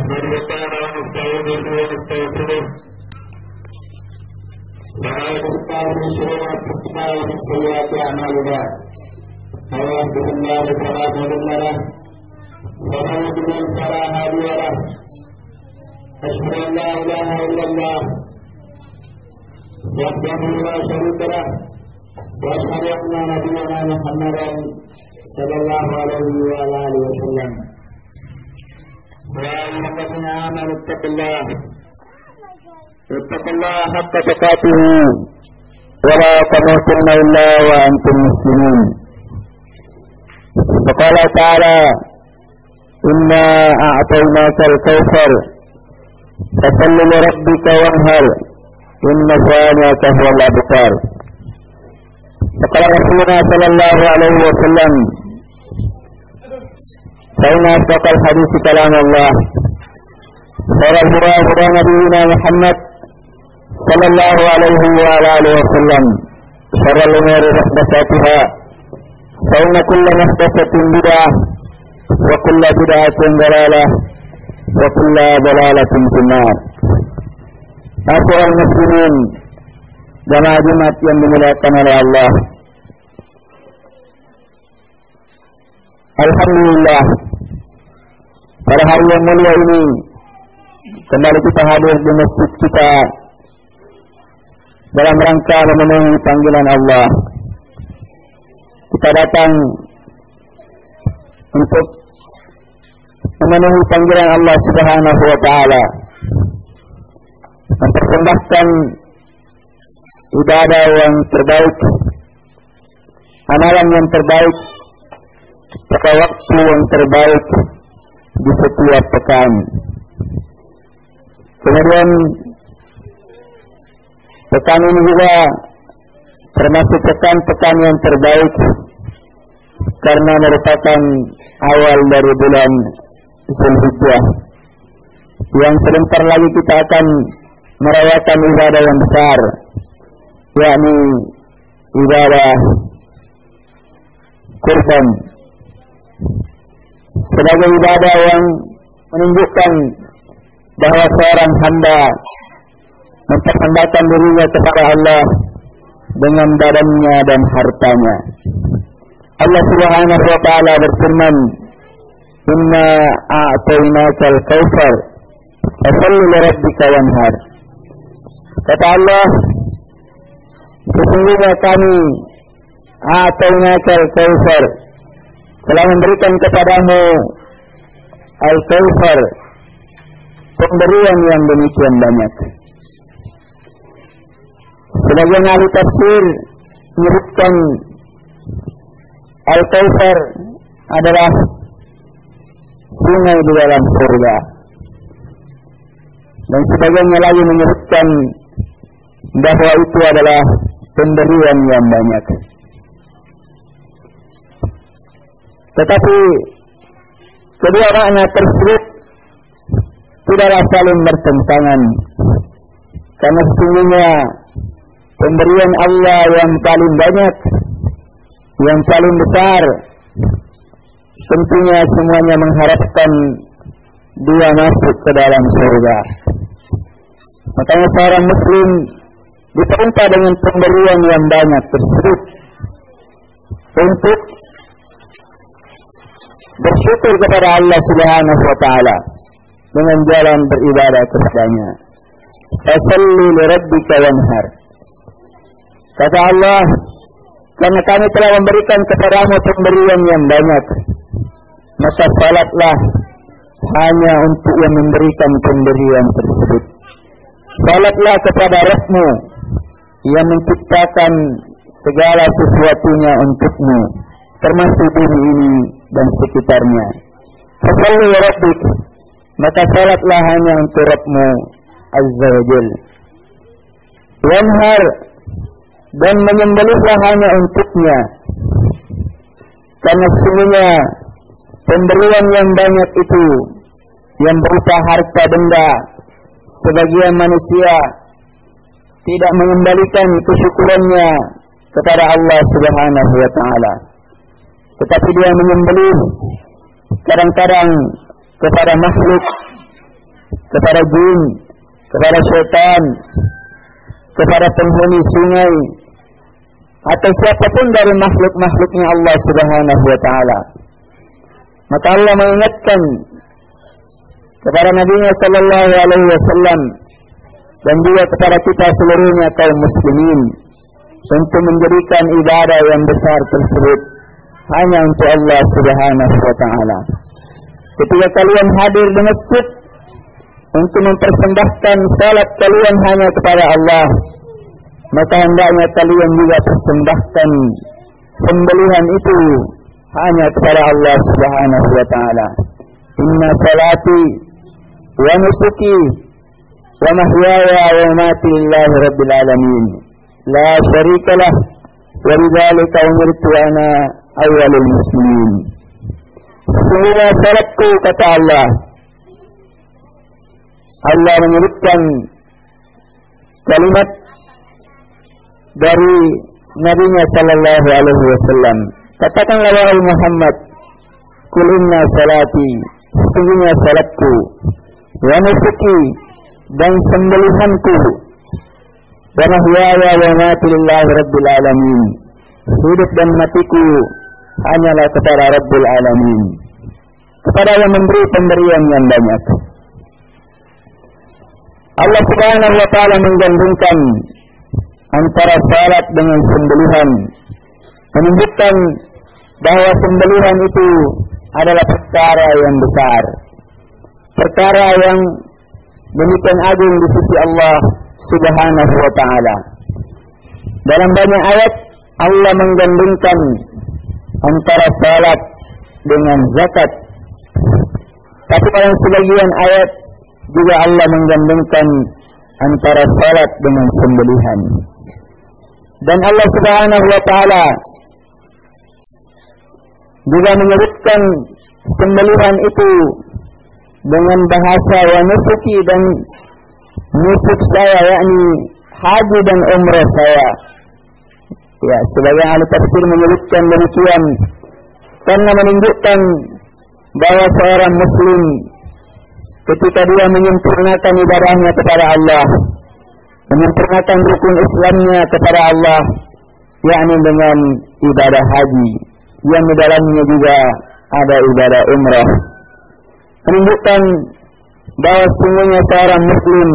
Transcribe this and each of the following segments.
نحمده تعالى ونستعينه ونستغفره ونعوذ بالله من شرور انفسنا ومن سيئات اعمالنا من يهده الله فلا مضل له ومن يضلل فلا هادي له اشهد ان لا اله الا الله وحده لا شريك له واشهد ان نبينا محمدا صلى الله عليه وعلى اله وسلم يا أيها الذين آمنوا اتقوا الله حق تقاته ولا تموتن إلا وأنتم مسلمون. فقال تعالى: إنا أعطيناك الكوثر فصل لربك وانهر إن شانئك هو الأبتر. فقال رسولنا صلى الله عليه وسلم: فإن أصدق الحديث كلام الله خير الهدى هدى نبينا محمد صلى الله عليه وعلى آله وسلم شر الأمور محدثاتها فإن كل محدثة بدعة وكل بدعة ضلالة وكل ضلالة في النار. Masyaallah muslimin, jamaah Jumat yang dimuliakan oleh Allah. Alhamdulillah, pada hari yang mulia ini kembali kita hadir di masjid kita dalam rangka memenuhi panggilan Allah. Kita datang untuk memenuhi panggilan Allah Subhanahu wa taala, mempersembahkan ibadah yang terbaik, amalan yang terbaik pada waktu yang terbaik di setiap pekan. Kemudian pekan ini juga termasuk pekan-pekan yang terbaik karena merupakan awal dari bulan Zulhijjah yang sebentar lagi kita akan merayakan ibadah yang besar, yakni ibadah kurban, sebagai ibadah yang menunjukkan bahwa seorang hamba mempersembahkan dirinya kepada Allah dengan badannya dan hartanya. Allah Subhanahu wa taala berfirman: "Inna a'tainakal kautsar, fasholli lirabbika wanhar." Kata Allah, sesungguhnya kami a'tainakal kautsar, telah memberikan kepadamu al-kautsar, pemberian yang demikian banyak. Sebagian ahli tafsir menyebutkan al-kautsar adalah sungai di dalam surga, dan sebagiannya lagi menyebutkan bahwa itu adalah pemberian yang banyak. Tetapi kedua makna tersebut tidaklah saling bertentangan, karena sesungguhnya pemberian Allah yang paling banyak, yang paling besar, tentunya semuanya mengharapkan dia masuk ke dalam surga. Makanya seorang muslim diperintah dengan pemberian yang banyak tersebut untuk bersyukur kepada Allah Subhanahu wa taala dengan jalan beribadah kepadanya. Fasholli lirabbika wanhar. Kata Allah, karena kami telah memberikan kepadamu pemberian yang banyak, maka salatlah hanya untuk yang memberikan pemberian tersebut. Salatlah kepada Rabb-Mu yang menciptakan segala sesuatunya untukmu, termasuk bumi ini dan sekitarnya. Fasholli lirabbik, maka salatlah hanya untuk Rabb-Mu Azza wa Jalla. Wanhar, dan menyembelihlah hanya untuknya, karena sesungguhnya pemberian yang banyak itu yang berupa harta benda, sebagian manusia tidak mengembalikan kesyukurannya kepada Allah Subhanahu wa taala, tetapi dia menyembelih kadang-kadang kepada makhluk kepada jin, kepada syaitan, kepada penghuni sungai, atau siapapun dari makhluk-makhluknya Allah Subhanahu wa Ta'ala. Maka Allah mengingatkan kepada Nabi-Nya sallallahu alaihi wasallam dan juga kepada kita seluruhnya kaum muslimin untuk menjadikan ibadah yang besar tersebut hanya untuk Allah Subhanahu wa Ta'ala. Ketika kalian hadir di masjid untuk mempersembahkan salat kalian hanya kepada Allah, maka hendaknya kalian juga persembahkan sembelihan itu hanya kepada Allah Subhanahu wa Ta'ala. Inna salati wa nusuki wa mahyaya wa mamati lillahi rabbil alamin la syarika lah wa lidzalika umirtu ana awwalul muslimin. Sesungguhnya salatku, kata Allah. Allah menyebutkan kalimat dari Nabi-Nya sallallahu alaihi wasallam. Katakanlah wahai Muhammad, qul inna salati, sesungguhnya salatku, wa nusuki, dan sembelihanku, wa mahyaya wa mamati lillahi rabbil alamin, hidup dan matiku hanyalah kepada Rabbul Alamin, kepada yang memberi pemberian yang banyak. Allah Subhanahu wa Ta'ala menggandengkan antara salat dengan sembelihan, menunjukkan bahwa sembelihan itu adalah perkara yang besar, perkara yang demikian agung di sisi Allah Subhanahu wa Ta'ala. Dalam banyak ayat Allah menggandengkan antara salat dengan zakat, tapi dalam sebagian ayat juga Allah menggandengkan antara salat dengan sembelihan. Dan Allah Subhanahu wa Ta'ala juga menyebutkan sembelihan itu dengan bahasa wa nusuki, dan nusuk saya yakni haji dan umrah saya. Ya, sebagian ahli tafsir menyebutkan demikian karena menunjukkan bahwa seorang muslim ketika dia menyempurnakan ibadahnya kepada Allah, menyempurnakan rukun Islamnya kepada Allah, yakni dengan ibadah haji yang di dalamnya juga ada ibadah umrah, menunjukkan bahwa sesungguhnya seorang muslim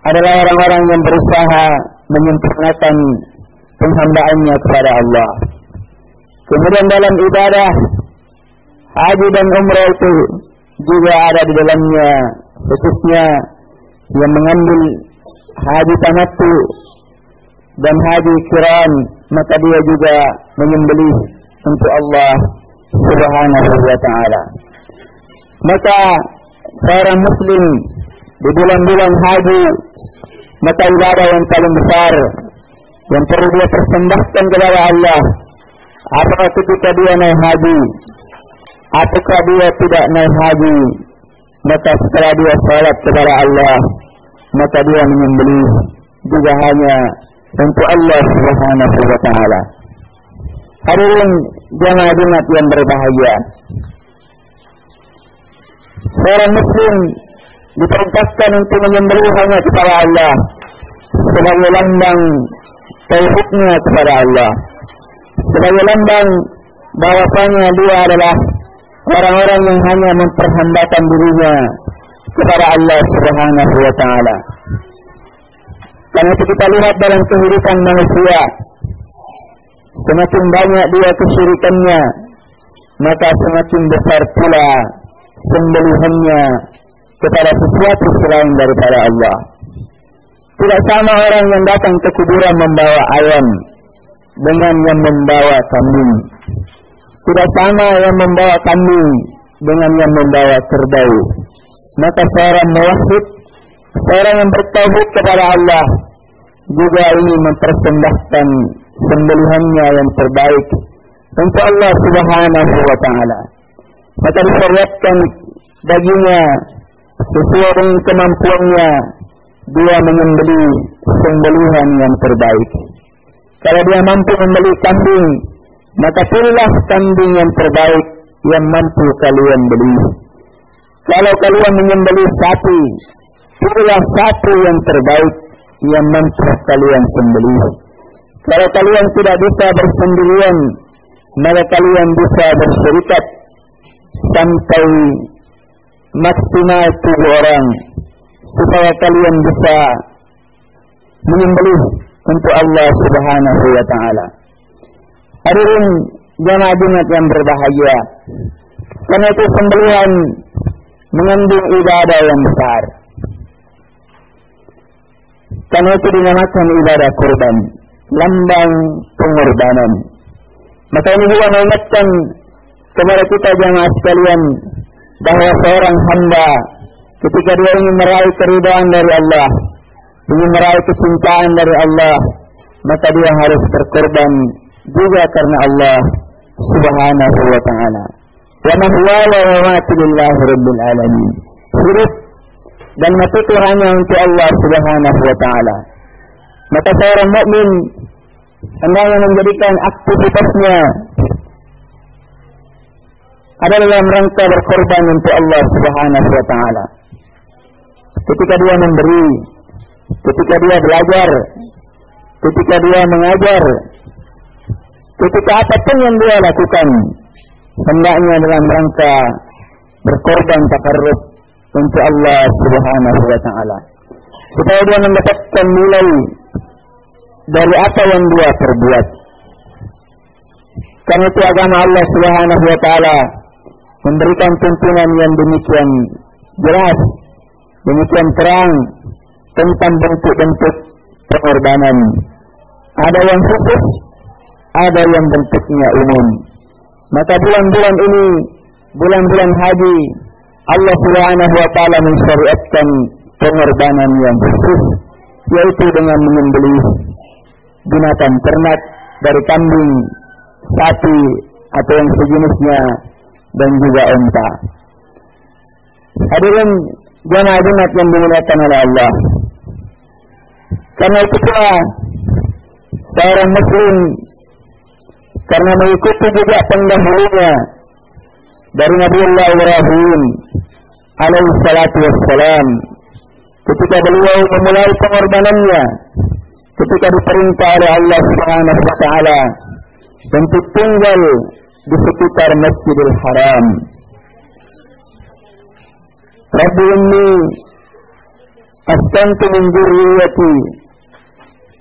adalah orang-orang yang berusaha menyempurnakan penghambaannya kepada Allah. Kemudian dalam ibadah haji dan umrah itu juga ada di dalamnya, khususnya yang mengambil haji tamattu dan haji qiran, maka dia juga menyembelih untuk Allah Subhanahu wa Ta'ala. Maka seorang muslim di bulan-bulan haji, maka ibadah yang paling besar yang perlu dia persembahkan kepada Allah, apakah ketika dia naik haji, apakah dia tidak naik haji, maka setelah dia salat kepada Allah, maka dia menyembelih juga hanya untuk Allah Subhanahu wa Ta'ala. Hadirin jamaah Jumat yang berbahagia, seorang muslim diperintahkan untuk menyembelih hanya kepada Allah sebagai lambang tauhidnya kepada Allah, sebagai lambang bahwasanya dia adalah orang-orang yang hanya memperhambakan dirinya kepada Allah Subhanahu wa Ta'ala. Karena itu kita lihat dalam kehidupan manusia, semakin banyak dia kesyirikannya, maka semakin besar pula sembelihannya kepada sesuatu selain daripada Allah. Tidak sama orang yang datang ke kuburan membawa ayam dengan yang membawa kambing. Tidak sama yang membawa kambing dengan yang membawa kerbau. Maka seorang muwahhid, seorang yang bertauhid kepada Allah, juga ingin mempersembahkan sembelihannya yang terbaik untuk Allah Subhanahu wa Ta'ala. Maka disyariatkan baginya sesuai dengan kemampuannya dia menyembelih sembelihan yang terbaik. Kalau dia mampu membeli kambing, maka pilihlah kambing yang terbaik yang mampu kalian beli. kalau kalian menyembelih sapi, pilihlah sapi yang terbaik yang mampu kalian sembelih. Kalau kalian tidak bisa bersendirian, maka kalian bisa berserikat sampai maksimal 7 orang, supaya kalian bisa menyembelih untuk Allah Subhanahu wa Ta'ala. Hadirin jamaah Jumat yang berbahagia, karena itu sembelihan mengandung ibadah yang besar. Karena itu dinamakan ibadah kurban, lambang pengorbanan. Maka ini juga mengingatkan kepada kita jamaah sekalian, bahwa seorang hamba ketika dia ingin meraih keridhaan dari Allah, ingin meraih kecintaan dari Allah, maka dia harus berkorban juga karena Allah Subhanahu wa Ta'ala. Wa man wala wa mati lillahi rabbil alamin. Hidup dan mati itu hanya untuk Allah Subhanahu wa Ta'ala. Maka seorang mukmin hendaknya menjadikan aktivitasnya adalah dalam rangka berkorban untuk Allah Subhanahu wa Ta'ala. Ketika dia memberi, ketika dia belajar, ketika dia mengajar, ketika apapun yang dia lakukan, hendaknya dalam rangka berkorban takarrub untuk Allah Subhanahu wa Ta'ala, supaya dia mendapatkan nilai dari apa yang dia perbuat. Karena itu agama Allah Subhanahu wa Ta'ala memberikan tuntunan yang demikian jelas, demikian terang tentang bentuk-bentuk pengorbanan. Ada yang khusus, ada yang bentuknya umum. Maka bulan-bulan ini, bulan-bulan haji, Allah Subhanahu wa Ta'ala mensyariatkan pengorbanan yang khusus, yaitu dengan menyembelih binatang ternak dari kambing, sapi atau yang sejenisnya, dan juga unta. Hadirin jamaah Jumat yang dimuliakan oleh Allah, karena itu pula seorang muslim, karena mengikuti juga pendahulunya dari Nabiullah Ibrahim alaihi salatu wassalam, ketika beliau memulai pengorbanannya, ketika diperintah oleh Allah Subhanahu wa Ta'ala untuk tinggal di sekitar Masjidil Haram. Rabbi inni askantu min dzurriyyati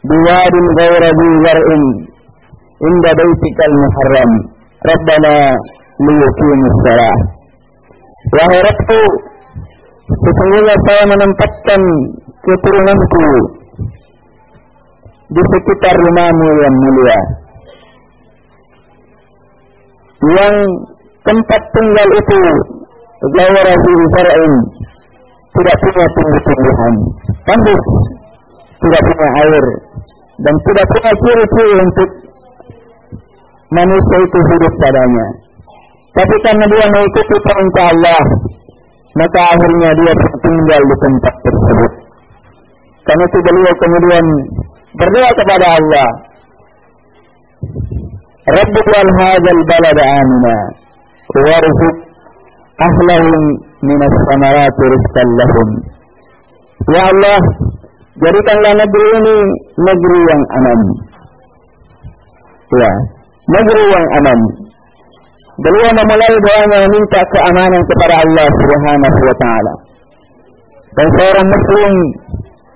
biwadin ghaira dzi zar'in inda baitikal muharram rabbana liyuqimus shalah. Wahai Rabbku, sesungguhnya saya menempatkan keturunanku di sekitar rumahmu yang mulia, yang tempat tinggal itu ghaira dzi zar'in, tidak punya tumbuh-tumbuhan, tandus, tidak punya air, dan tidak punya ciri-ciri untuk manusia itu hidup padanya. Tapi karena dia mengikuti perintah Allah, maka akhirnya dia tinggal di tempat tersebut. Karena itu beliau kemudian berdoa kepada Allah, Rabbi ja'al hadzal balada amina warzuq ahlahum minas samarati rizqan lahum. Ya Allah, jadikanlah negeri ini negeri yang aman. Ya, negeri yang aman. Beliau memulai doanya meminta keamanan kepada Allah Subhanahu wa Ta'ala. Dan seorang muslim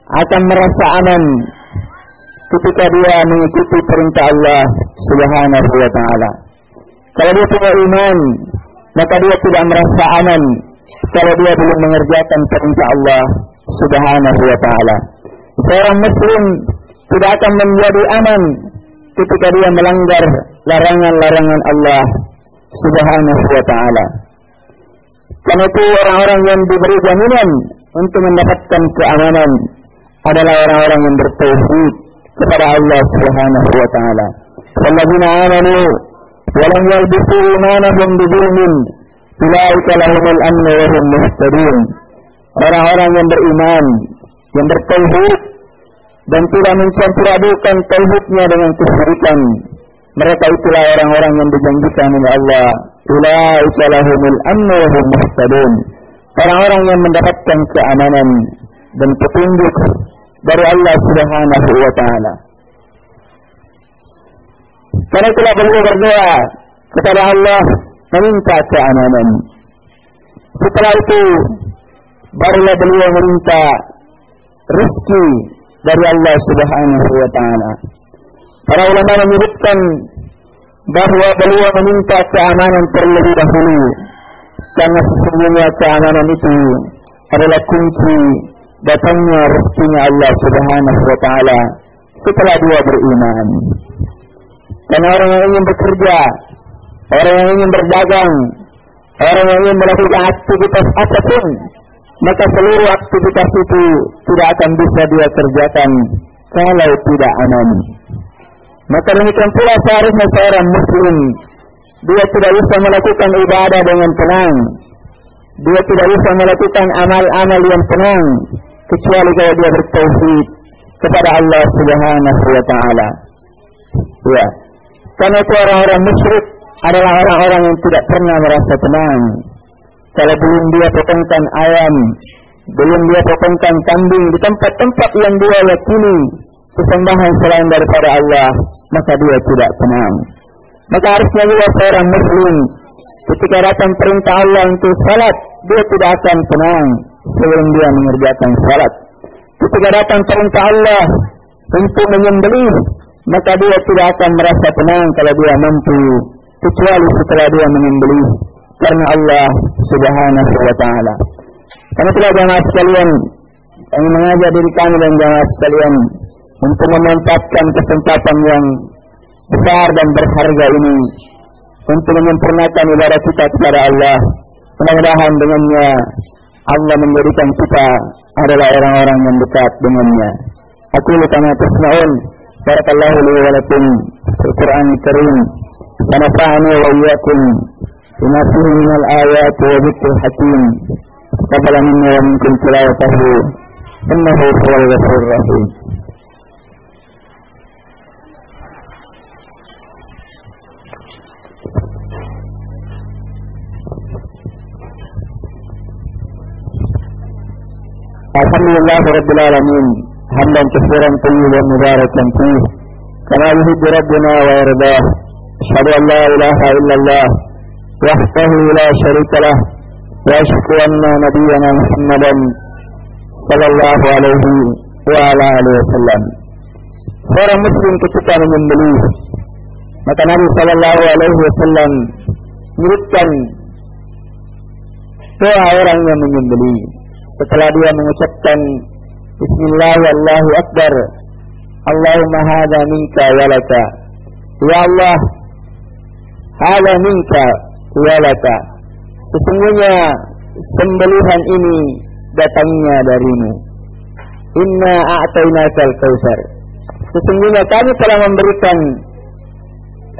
akan merasa aman ketika dia mengikuti perintah Allah Subhanahu wa Ta'ala. Kalau dia punya iman, maka dia tidak merasa aman kalau dia belum mengerjakan perintah Allah Subhanahu wa Ta'ala. Seorang muslim tidak akan menjadi aman ketika dia melanggar larangan-larangan Allah Subhanahu wa Ta'ala. Karena itu orang-orang yang diberi jaminan untuk mendapatkan keamanan adalah orang-orang yang bertauhid kepada Allah Subhanahu wa Ta'ala. Walladzina amanu wa lam yalbisu imanahum bidzulmin ulaika lahumul amnu wa hum muhtadun. Orang-orang yang beriman, yang bertauhid dan tidak mencampur adukan tauhidnya dengan kesyirikan, mereka itulah orang-orang yang dijanjikan oleh Allah, ulaika lahumul amnu wa hum muhtadun. orang-orang yang mendapatkan keamanan dan petunjuk dari Allah Subhanahu wa taala. Karena itulah beliau berdoa kepada Allah meminta keamanan. Setelah itu barulah beliau meminta rezeki dari Allah Subhanahu wa taala. Para ulama menyebutkan bahwa beliau meminta keamanan terlebih dahulu karena sesungguhnya keamanan itu adalah kunci datangnya rezekinya Allah Subhanahu wa taala setelah dia beriman. Dan orang yang ingin bekerja, orang yang ingin berdagang, orang yang ingin melakukan aktivitas apapun, maka seluruh aktivitas itu tidak akan bisa dia kerjakan kalau tidak aman. Maka demikian pula seharusnya seorang muslim, dia tidak bisa melakukan ibadah dengan tenang, dia tidak bisa melakukan amal-amal yang tenang kecuali kalau dia bertauhid kepada Allah Subhanahu wa taala. Ya. Karena itu orang-orang musyrik adalah orang-orang yang tidak pernah merasa tenang. Kalau belum dia potongkan ayam, belum dia potongkan kambing di tempat-tempat yang dia yakini sesembahan selain daripada Allah, maka dia tidak tenang. Maka harusnya juga seorang muslim ketika datang perintah Allah untuk salat, dia tidak akan tenang sebelum dia mengerjakan salat. Ketika datang perintah Allah untuk menyembelih, maka dia tidak akan merasa tenang kalau dia mampu kecuali setelah dia menyembelih karena Allah Subhanahu wa taala. Karena itulah jamaah sekalian, kami mengajak diri kami dan jamaah sekalian untuk memanfaatkan kesempatan yang besar dan berharga ini untuk menyempurnakan ibadah kita kepada Allah. Mudah-mudahan dengannya Allah menjadikan kita adalah orang-orang yang dekat dengannya. Aku kama tasma'un. Barakallahu li wa lakum fil Qur'anil Karim. Wa nafa'ani wa iyyakum bima fihi minal ayati wa dzikril hakim. Taqabbal minna wa minkum tilawatahu innahu huwal ghafurur rahim. Alhamdulillah Rabbil Alamin, hamdan katsiran tayyiban mubarakan fihi kama yuhibbu rabbuna wa yardah. Asyhadu an la ilaha illallah wahdahu la syarika lah wa asyhadu anna nabiyyana Muhammadan sallallahu alaihi wa ala alihi wasallam. Seorang muslim ketika menyembelih, maka Nabi sallallahu alaihi wasallam menyebutkan doa orang yang menyembelih. Setelah dia mengucapkan Bismillah Allahu Akbar, Allahumma hadha minka walaka, ya Allah, hadha minka walaka, sesungguhnya sembelihan ini datangnya darimu. Inna a'tainakal kautsar, sesungguhnya kami telah memberikan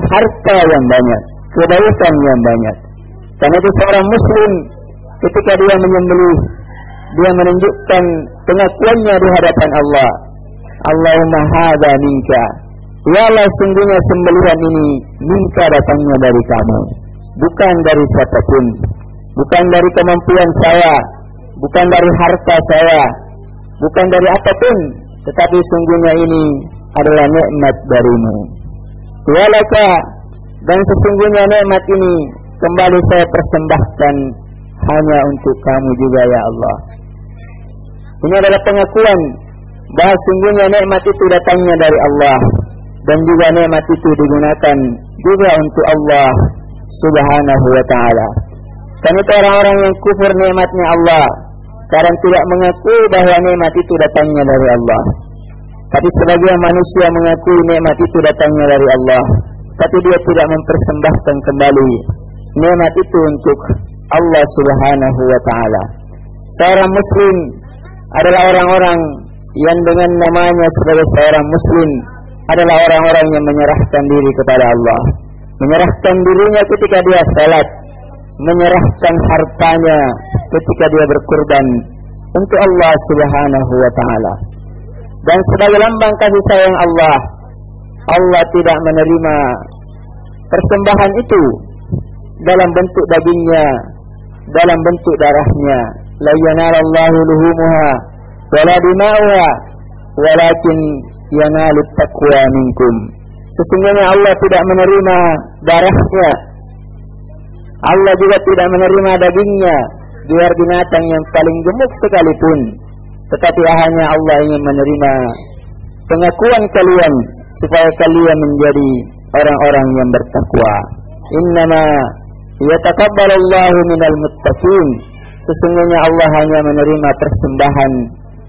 harta yang banyak, kebaikan yang banyak. Karena itu seorang muslim ketika dia menyembelih, dia menunjukkan pengakuannya di hadapan Allah. Allahumma hadza minka, ya Allah, sungguhnya sembelihan ini minka, datangnya dari kamu, bukan dari siapapun, bukan dari kemampuan saya, bukan dari harta saya, bukan dari apapun, tetapi sungguhnya ini adalah nikmat darimu. Walaka, dan sesungguhnya nikmat ini kembali saya persembahkan hanya untuk kamu juga ya Allah. Ini adalah pengakuan bahwa sungguhnya nikmat itu datangnya dari Allah, dan juga nikmat itu digunakan juga untuk Allah Subhanahu wa taala. Dan itu orang-orang yang kufur nikmatnya Allah karena tidak mengakui bahwa nikmat itu datangnya dari Allah. Tapi sebagian manusia mengakui nikmat itu datangnya dari Allah, tapi dia tidak mempersembahkan kembali nikmat itu untuk Allah Subhanahu wa taala. Seorang muslim adalah orang-orang yang dengan namanya sebagai seorang muslim adalah orang-orang yang menyerahkan diri kepada Allah, menyerahkan dirinya ketika dia salat, menyerahkan hartanya ketika dia berkurban untuk Allah Subhanahu wa taala. Dan sebagai lambang kasih sayang Allah, Allah tidak menerima persembahan itu dalam bentuk dagingnya, dalam bentuk darahnya, la yanalallahu luhumuha wala dima'uha walakin yanalut taqwa minkum. Sesungguhnya Allah tidak menerima darahnya, Allah juga tidak menerima dagingnya, biar binatang yang paling gemuk sekalipun, tetapi hanya Allah ingin menerima pengakuan kalian supaya kalian menjadi orang-orang yang bertakwa. Innama yataqabbalullahu minal muttaqin. Sesungguhnya Allah hanya menerima persembahan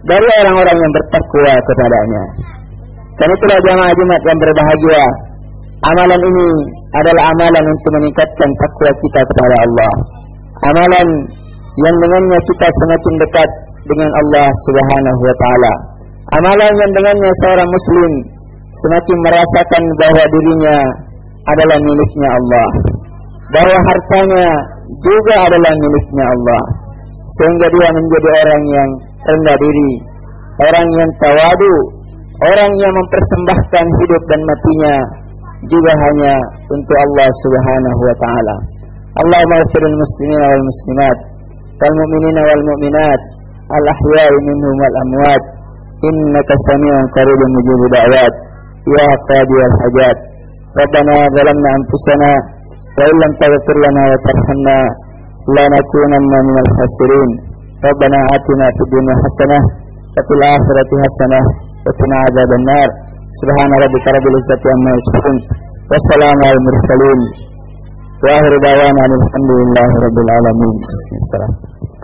dari orang-orang yang bertakwa kepadanya. Dan itulah jamaah Jumat yang berbahagia, amalan ini adalah amalan untuk meningkatkan takwa kita kepada Allah, amalan yang dengannya kita semakin dekat dengan Allah Subhanahu wa taala, amalan yang dengannya seorang muslim semakin merasakan bahwa dirinya adalah miliknya Allah, bahwa hartanya juga adalah miliknya Allah, sehingga dia menjadi orang yang rendah diri, orang yang tawadu, orang yang mempersembahkan hidup dan matinya juga hanya untuk Allah Subhanahu wa taala. Allahumma ighfiril muslimina wal muslimat wal mu'minina wal mu'minat al ahya'i minhum wal amwat innaka sami'un qaribun mujibud da'wat ya qadiyal hajat. Rabbana zalamna anfusana wa illam taghfir lana wa tarhamna lanakunanna minal khasirin. Rabbana atina fid dunya hasanah wa fil akhirati hasanah wa qina adzabannar. Subhana rabbika rabbil izzati amma yasifun wa salamun alal mursalin wa akhiru da'wana alhamdulillahi rabbil alamin. Assalamualaikum.